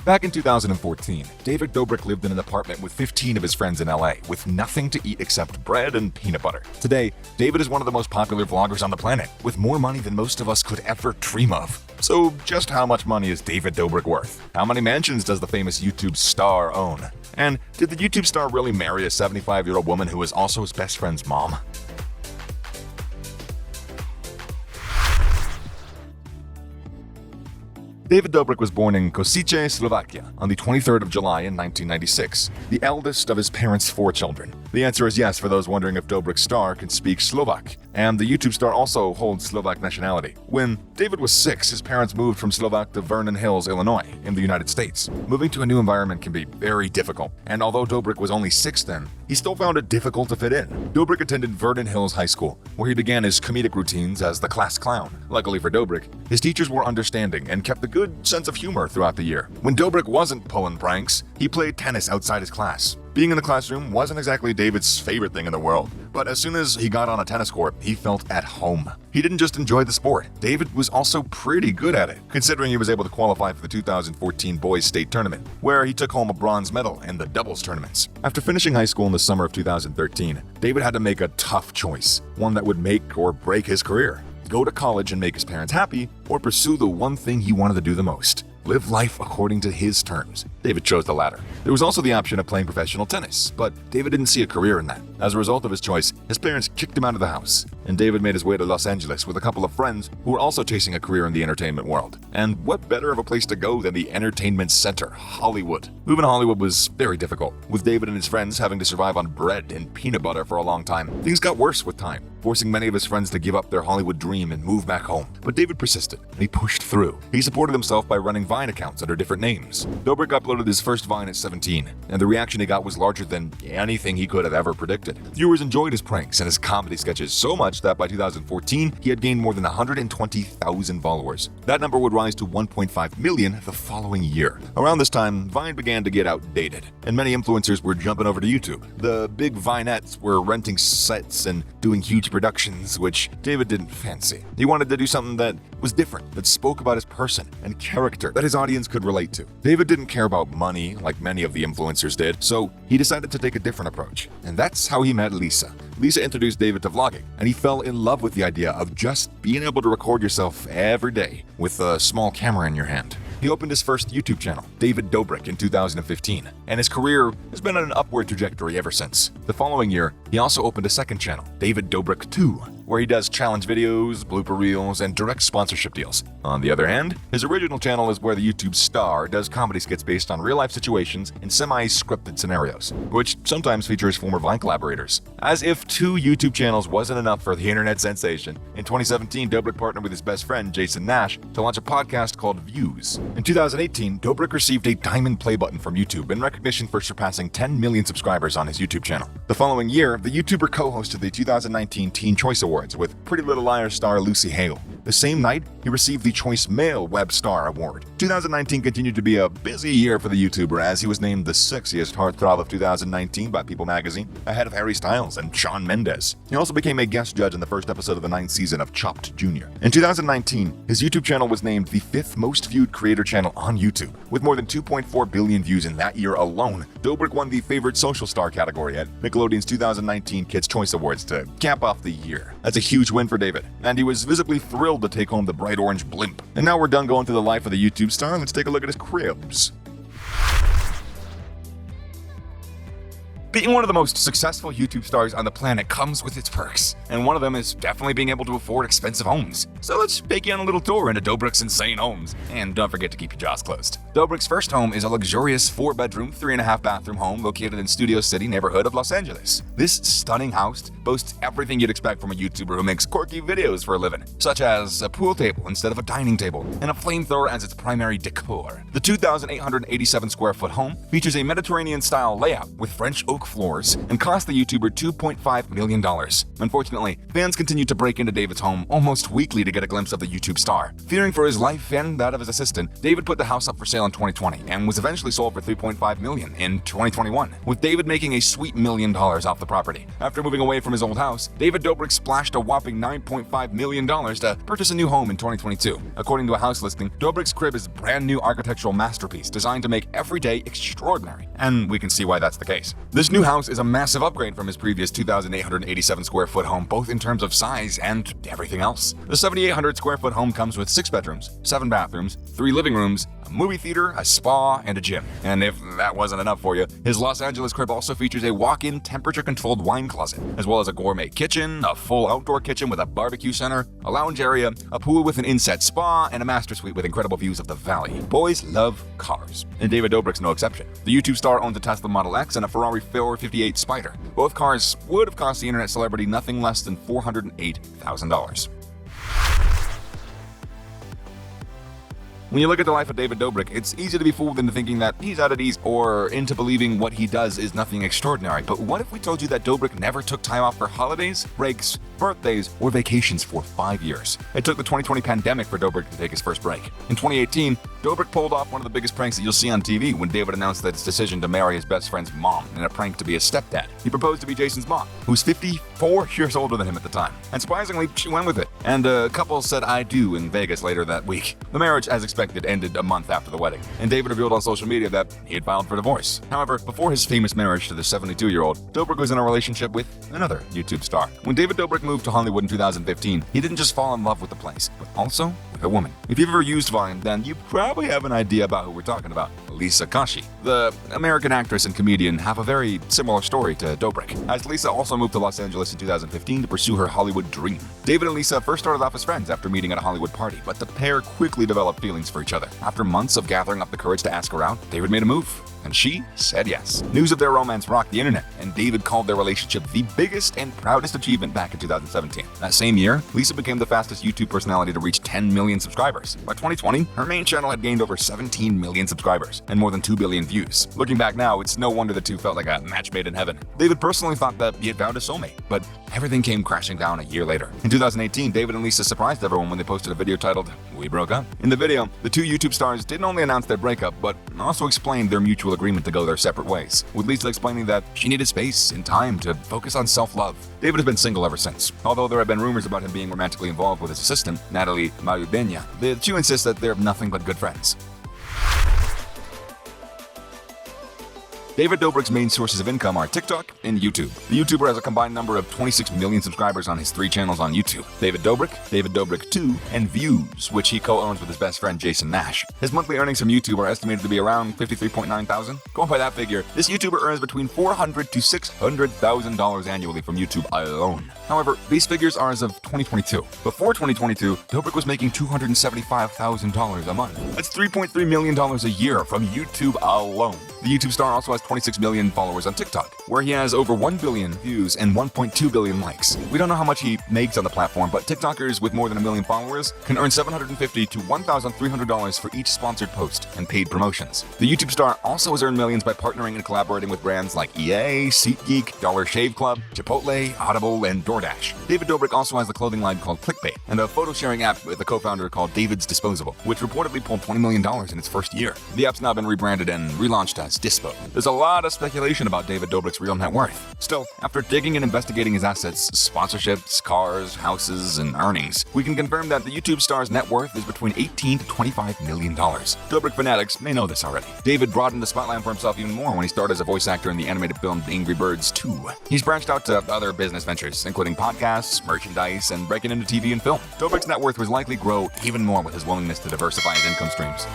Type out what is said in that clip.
Back in 2014, David Dobrik lived in an apartment with 15 of his friends in LA, with nothing to eat except bread and peanut butter. Today, David is one of the most popular vloggers on the planet, with more money than most of us could ever dream of. So just how much money is David Dobrik worth? How many mansions does the famous YouTube star own? And did the YouTube star really marry a 75-year-old woman who is also his best friend's mom? David Dobrik was born in Košice, Slovakia, on the 23rd of July in 1996, the eldest of his parents' 4 children. The answer is yes for those wondering if Dobrik's star can speak Slovak, and the YouTube star also holds Slovak nationality. When David was 6, his parents moved from Slovak to Vernon Hills, Illinois, in the United States. Moving to a new environment can be very difficult, and although Dobrik was only 6 then, he still found it difficult to fit in. Dobrik attended Vernon Hills High School, where he began his comedic routines as the class clown. Luckily for Dobrik, his teachers were understanding and kept a good sense of humor throughout the year. When Dobrik wasn't pulling pranks, he played tennis outside his class. Being in the classroom wasn't exactly David's favorite thing in the world, but as soon as he got on a tennis court, he felt at home. He didn't just enjoy the sport, David was also pretty good at it, considering he was able to qualify for the 2014 Boys State Tournament, where he took home a bronze medal in the doubles tournaments. After finishing high school in the summer of 2013, David had to make a tough choice, one that would make or break his career. Go to college and make his parents happy, or pursue the one thing he wanted to do the most. Live life according to his terms. David chose the latter. There was also the option of playing professional tennis, but David didn't see a career in that. As a result of his choice, his parents kicked him out of the house, and David made his way to Los Angeles with a couple of friends who were also chasing a career in the entertainment world. And what better of a place to go than the entertainment center, Hollywood? Moving to Hollywood was very difficult, with David and his friends having to survive on bread and peanut butter for a long time. Things got worse with time, forcing many of his friends to give up their Hollywood dream and move back home. But David persisted, and he pushed through. He supported himself by running Vine accounts under different names. Dobrik uploaded his first Vine at 17, and the reaction he got was larger than anything he could have ever predicted. Viewers enjoyed his pranks and his comedy sketches so much that by 2014, he had gained more than 120,000 followers. That number would rise to 1.5 million the following year. Around this time, Vine began to get outdated, and many influencers were jumping over to YouTube. The big Vinettes were renting sets and doing huge productions, which David didn't fancy. He wanted to do something that was different, that spoke about his person and character that his audience could relate to. David didn't care about money like many of the influencers did, so he decided to take a different approach. And that's how he met Lisa. Lisa introduced David to vlogging, and he fell in love with the idea of just being able to record yourself every day with a small camera in your hand. He opened his first YouTube channel, David Dobrik, in 2015, and his career has been on an upward trajectory ever since. The following year, he also opened a second channel, David Dobrik 2, where he does challenge videos, blooper reels, and direct sponsorship deals. On the other hand, his original channel is where the YouTube star does comedy skits based on real-life situations in semi-scripted scenarios, which sometimes features former Vine collaborators. As if 2 YouTube channels wasn't enough for the internet sensation, in 2017, Dobrik partnered with his best friend, Jason Nash, to launch a podcast called Views. In 2018, Dobrik received a diamond play button from YouTube in recognition for surpassing 10 million subscribers on his YouTube channel. The following year, the YouTuber co-hosted the 2019 Teen Choice Awards with Pretty Little Liars star Lucy Hale. The same night, he received the Choice Male Web Star Award. 2019 continued to be a busy year for the YouTuber, as he was named the sexiest heartthrob of 2019 by People magazine, ahead of Harry Styles and Shawn Mendes. He also became a guest judge in the first episode of the 9th season of Chopped Jr. In 2019, his YouTube channel was named the 5th most viewed creator channel on YouTube. With more than 2.4 billion views in that year alone, Dobrik won the Favorite Social Star category at Nickelodeon's 2019 Kids' Choice Awards to cap off the year. That's a huge win for David, and he was visibly thrilled to take home the bright orange blimp. And now we're done going through the life of the YouTube star, let's take a look at his cribs. Being one of the most successful YouTube stars on the planet comes with its perks, and one of them is definitely being able to afford expensive homes. So let's take you on a little tour into Dobrik's insane homes, and don't forget to keep your jaws closed. Dobrik's first home is a luxurious 4-bedroom, 3.5-bathroom home located in Studio City neighborhood of Los Angeles. This stunning house boasts everything you'd expect from a YouTuber who makes quirky videos for a living, such as a pool table instead of a dining table, and a flamethrower as its primary decor. The 2,887 square foot home features a Mediterranean-style layout with French oak oak floors and cost the YouTuber $2.5 million. Unfortunately, fans continued to break into David's home almost weekly to get a glimpse of the YouTube star. Fearing for his life and that of his assistant, David put the house up for sale in 2020 and was eventually sold for $3.5 million in 2021, with David making a sweet $1 million off the property. After moving away from his old house, David Dobrik splashed a whopping $9.5 million to purchase a new home in 2022. According to a house listing, Dobrik's crib is a brand new architectural masterpiece designed to make every day extraordinary, and we can see why that's the case. This new house is a massive upgrade from his previous 2,887 square foot home, both in terms of size and everything else. The 7,800 square foot home comes with 6 bedrooms, 7 bathrooms, 3 living rooms, a movie theater, a spa, and a gym. And if that wasn't enough for you, his Los Angeles crib also features a walk-in temperature-controlled wine closet, as well as a gourmet kitchen, a full outdoor kitchen with a barbecue center, a lounge area, a pool with an inset spa, and a master suite with incredible views of the valley. Boys love cars, and David Dobrik's no exception. The YouTube star owns a Tesla Model X and a Ferrari 458 Spider. Both cars would have cost the internet celebrity nothing less than $408,000. When you look at the life of David Dobrik, it's easy to be fooled into thinking that he's out at ease or into believing what he does is nothing extraordinary. But what if we told you that Dobrik never took time off for holidays, breaks, birthdays, or vacations for 5 years? It took the 2020 pandemic for Dobrik to take his first break. In 2018, Dobrik pulled off one of the biggest pranks that you'll see on TV when David announced that his decision to marry his best friend's mom in a prank to be his stepdad. He proposed to be Jason's mom, who's 54 years older than him at the time. And surprisingly, she went with it. And a couple said I do in Vegas later that week. The marriage, as expected, ended a month after the wedding, and David revealed on social media that he had filed for divorce. However, before his famous marriage to the 72-year-old, Dobrik was in a relationship with another YouTube star. When David Dobrik moved to Hollywood in 2015, he didn't just fall in love with the place, but also with a woman. If you've ever used Vine, then you probably have an idea about who we're talking about. Lisa Koshy. The American actress and comedian have a very similar story to Dobrik, as Lisa also moved to Los Angeles in 2015 to pursue her Hollywood dream. David and Lisa first started off as friends after meeting at a Hollywood party, but the pair quickly developed feelings for each other. After months of gathering up the courage to ask her out, David made a move, and she said yes. News of their romance rocked the internet, and David called their relationship the biggest and proudest achievement back in 2017. That same year, Lisa became the fastest YouTube personality to reach 10 million subscribers. By 2020, her main channel had gained over 17 million subscribers and more than 2 billion views. Looking back now, it's no wonder the two felt like a match made in heaven. David personally thought that he had found a soulmate, but everything came crashing down a year later. In 2018, David and Lisa surprised everyone when they posted a video titled, "We Broke Up." In the video, the two YouTube stars didn't only announce their breakup, but also explained their mutual agreement to go their separate ways, with Lisa explaining that she needed space and time to focus on self-love. David has been single ever since, although there have been rumors about him being romantically involved with his assistant, Natalie Mariudena. The two insist that they're nothing but good friends. David Dobrik's main sources of income are TikTok and YouTube. The YouTuber has a combined number of 26 million subscribers on his 3 channels on YouTube: David Dobrik, David Dobrik 2, and Views, which he co-owns with his best friend Jason Nash. His monthly earnings from YouTube are estimated to be around $53.9 thousand. Going by that figure, this YouTuber earns between $400,000 to $600,000 annually from YouTube alone. However, these figures are as of 2022. Before 2022, Dobrik was making $275,000 a month. That's $3.3 million a year from YouTube alone. The YouTube star also has 26 million followers on TikTok, where he has over 1 billion views and 1.2 billion likes. We don't know how much he makes on the platform, but TikTokers with more than 1 million followers can earn $750 to $1,300 for each sponsored post and paid promotions. The YouTube star also has earned millions by partnering and collaborating with brands like EA, SeatGeek, Dollar Shave Club, Chipotle, Audible, and DoorDash. David Dobrik also has a clothing line called Clickbait and a photo-sharing app with a co-founder called David's Disposable, which reportedly pulled $20 million in its first year. The app's now been rebranded and relaunched as Dispo. There's a lot of speculation about David Dobrik's real net worth. Still, after digging and investigating his assets, sponsorships, cars, houses, and earnings, we can confirm that the YouTube star's net worth is between $18 to $25 million. Dobrik fanatics may know this already. David broadened the spotlight for himself even more when he started as a voice actor in the animated film Angry Birds 2. He's branched out to other business ventures, including podcasts, merchandise, and breaking into TV and film. Dobrik's net worth will likely grow even more with his willingness to diversify his income streams.